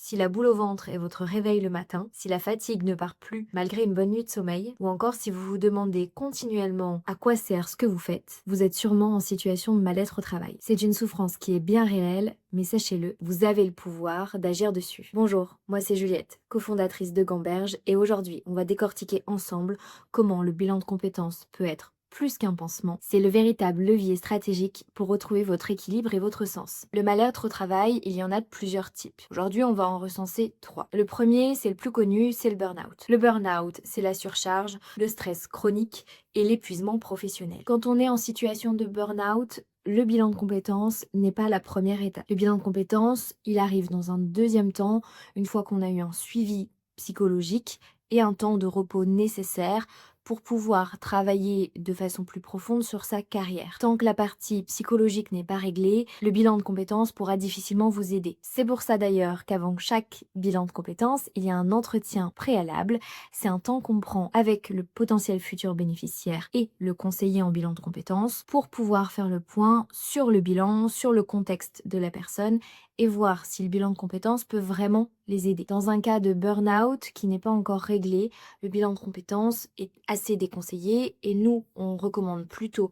Si la boule au ventre est votre réveil le matin, si la fatigue ne part plus malgré une bonne nuit de sommeil, ou encore si vous vous demandez continuellement à quoi sert ce que vous faites, vous êtes sûrement en situation de mal-être au travail. C'est une souffrance qui est bien réelle, mais sachez-le, vous avez le pouvoir d'agir dessus. Bonjour, moi c'est Juliette, cofondatrice de Gamberge, et aujourd'hui on va décortiquer ensemble comment le bilan de compétences peut être plus qu'un pansement, c'est le véritable levier stratégique pour retrouver votre équilibre et votre sens. Le mal-être au travail, il y en a de plusieurs types. Aujourd'hui, on va en recenser 3. Le premier, c'est le plus connu, c'est le burn-out. Le burn-out, c'est la surcharge, le stress chronique et l'épuisement professionnel. Quand on est en situation de burn-out, le bilan de compétences n'est pas la première étape. Le bilan de compétences, il arrive dans un deuxième temps, une fois qu'on a eu un suivi psychologique et un temps de repos nécessaire pour pouvoir travailler de façon plus profonde sur sa carrière. Tant que la partie psychologique n'est pas réglée, le bilan de compétences pourra difficilement vous aider. C'est pour ça d'ailleurs qu'avant chaque bilan de compétences, il y a un entretien préalable. C'est un temps qu'on prend avec le potentiel futur bénéficiaire et le conseiller en bilan de compétences pour pouvoir faire le point sur le bilan, sur le contexte de la personne et voir si le bilan de compétences peut vraiment les aider. Dans un cas de burn-out qui n'est pas encore réglé, le bilan de compétences est assez déconseillé et nous, on recommande plutôt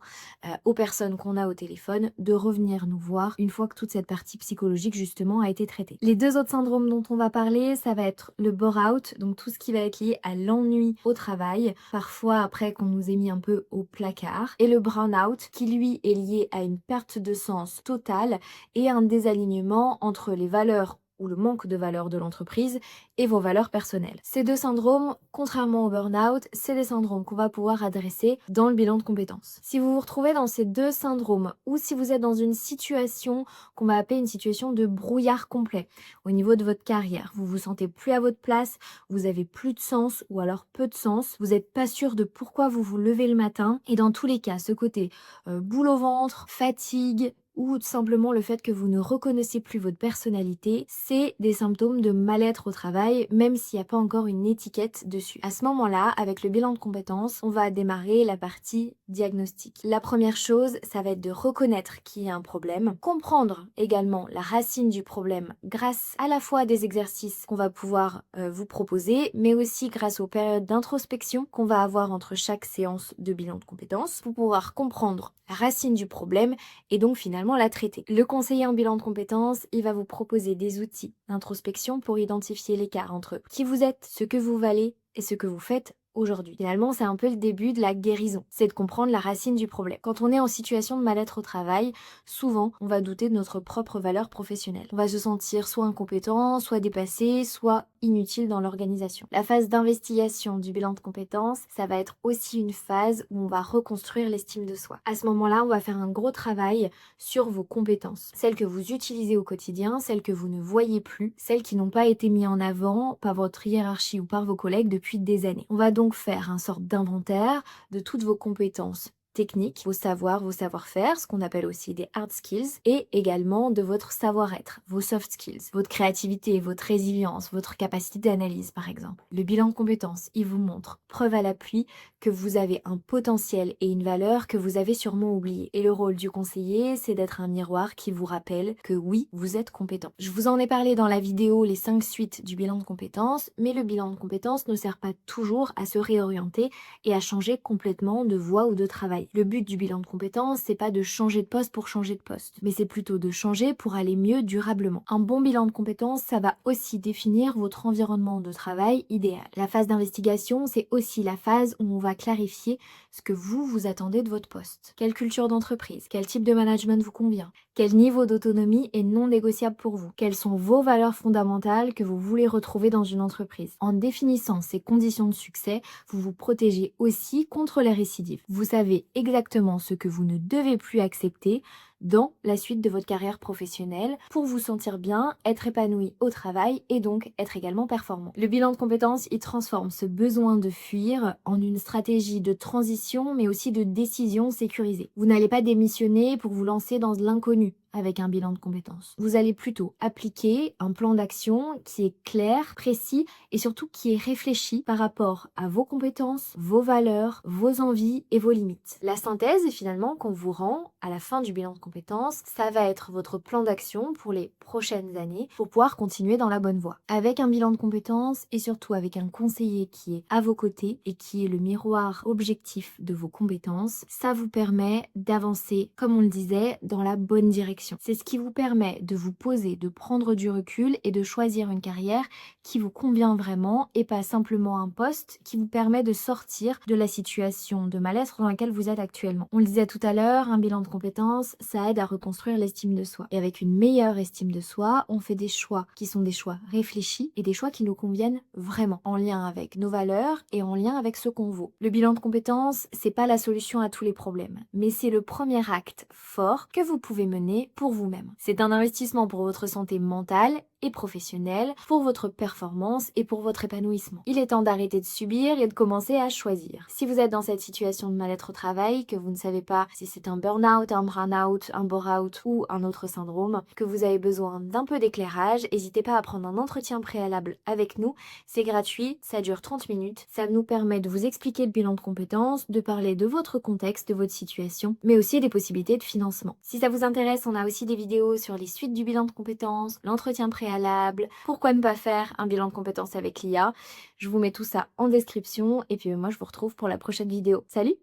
aux personnes qu'on a au téléphone de revenir nous voir une fois que toute cette partie psychologique justement a été traitée. Les deux autres syndromes dont on va parler, ça va être le bore-out, donc tout ce qui va être lié à l'ennui au travail, parfois après qu'on nous ait mis un peu au placard, et le burn-out qui lui est lié à une perte de sens totale et un désalignement entre les valeurs ou le manque de valeur de l'entreprise et vos valeurs personnelles. Ces deux syndromes, contrairement au burn-out, c'est des syndromes qu'on va pouvoir adresser dans le bilan de compétences. Si vous vous retrouvez dans ces deux syndromes ou si vous êtes dans une situation qu'on va appeler une situation de brouillard complet au niveau de votre carrière, vous vous sentez plus à votre place, vous avez plus de sens ou alors peu de sens, vous n'êtes pas sûr de pourquoi vous vous levez le matin et dans tous les cas, ce côté boule au ventre, fatigue, ou simplement le fait que vous ne reconnaissez plus votre personnalité, c'est des symptômes de mal-être au travail, même s'il n'y a pas encore une étiquette dessus. À ce moment-là, avec le bilan de compétences, on va démarrer la partie diagnostic. La première chose, ça va être de reconnaître qu'il y a un problème, comprendre également la racine du problème grâce à la fois à des exercices qu'on va pouvoir vous proposer, mais aussi grâce aux périodes d'introspection qu'on va avoir entre chaque séance de bilan de compétences pour pouvoir comprendre la racine du problème et donc finalement la traiter. Le conseiller en bilan de compétences, il va vous proposer des outils d'introspection pour identifier l'écart entre qui vous êtes, ce que vous valez et ce que vous faites aujourd'hui. Finalement, c'est un peu le début de la guérison, c'est de comprendre la racine du problème. Quand on est en situation de mal-être au travail, souvent, on va douter de notre propre valeur professionnelle. On va se sentir soit incompétent, soit dépassé, soit inutile dans l'organisation. La phase d'investigation du bilan de compétences, ça va être aussi une phase où on va reconstruire l'estime de soi. À ce moment-là, on va faire un gros travail sur vos compétences, celles que vous utilisez au quotidien, celles que vous ne voyez plus, celles qui n'ont pas été mises en avant par votre hiérarchie ou par vos collègues depuis des années. On va donc faire un sorte d'inventaire de toutes vos compétences techniques, vos savoirs, vos savoir-faire, ce qu'on appelle aussi des hard skills, et également de votre savoir-être, vos soft skills, votre créativité, votre résilience, votre capacité d'analyse par exemple. Le bilan de compétences, il vous montre, preuve à l'appui, que vous avez un potentiel et une valeur que vous avez sûrement oublié. Et le rôle du conseiller, c'est d'être un miroir qui vous rappelle que oui, vous êtes compétent. Je vous en ai parlé dans la vidéo les 5 suites du bilan de compétences, mais le bilan de compétences ne sert pas toujours à se réorienter et à changer complètement de voie ou de travail. Le but du bilan de compétences, c'est pas de changer de poste pour changer de poste, mais c'est plutôt de changer pour aller mieux durablement. Un bon bilan de compétences, ça va aussi définir votre environnement de travail idéal. La phase d'investigation, c'est aussi la phase où on va clarifier ce que vous attendez de votre poste. Quelle culture d'entreprise, quel type de management vous convient, quel niveau d'autonomie est non négociable pour vous, quelles sont vos valeurs fondamentales que vous voulez retrouver dans une entreprise. En définissant ces conditions de succès, vous vous protégez aussi contre les récidives. Vous savez exactement ce que vous ne devez plus accepter dans la suite de votre carrière professionnelle pour vous sentir bien, être épanoui au travail et donc être également performant. Le bilan de compétences, il transforme ce besoin de fuir en une stratégie de transition mais aussi de décision sécurisée. Vous n'allez pas démissionner pour vous lancer dans l'inconnu avec un bilan de compétences. Vous allez plutôt appliquer un plan d'action qui est clair, précis et surtout qui est réfléchi par rapport à vos compétences, vos valeurs, vos envies et vos limites. La synthèse, finalement, qu'on vous rend à la fin du bilan de compétences, ça va être votre plan d'action pour les prochaines années pour pouvoir continuer dans la bonne voie. Avec un bilan de compétences et surtout avec un conseiller qui est à vos côtés et qui est le miroir objectif de vos compétences, ça vous permet d'avancer, comme on le disait, dans la bonne direction. C'est ce qui vous permet de vous poser, de prendre du recul et de choisir une carrière qui vous convient vraiment et pas simplement un poste qui vous permet de sortir de la situation de mal-être dans laquelle vous êtes actuellement. On le disait tout à l'heure, un bilan de compétences, ça aide à reconstruire l'estime de soi. Et avec une meilleure estime de soi, on fait des choix qui sont des choix réfléchis et des choix qui nous conviennent vraiment, en lien avec nos valeurs et en lien avec ce qu'on vaut. Le bilan de compétences, c'est pas la solution à tous les problèmes, mais c'est le premier acte fort que vous pouvez mener pour vous-même. C'est un investissement pour votre santé mentale et professionnelle, pour votre performance et pour votre épanouissement. Il est temps d'arrêter de subir et de commencer à choisir. Si vous êtes dans cette situation de mal-être au travail, que vous ne savez pas si c'est un burn-out, un burn-out, un bore-out ou un autre syndrome, que vous avez besoin d'un peu d'éclairage, n'hésitez pas à prendre un entretien préalable avec nous. C'est gratuit, ça dure 30 minutes. Ça nous permet de vous expliquer le bilan de compétences, de parler de votre contexte, de votre situation, mais aussi des possibilités de financement. Si ça vous intéresse, on a aussi des vidéos sur les suites du bilan de compétences, l'entretien préalable, pourquoi ne pas faire un bilan de compétences avec l'IA. Je vous mets tout ça en description et puis moi je vous retrouve pour la prochaine vidéo. Salut!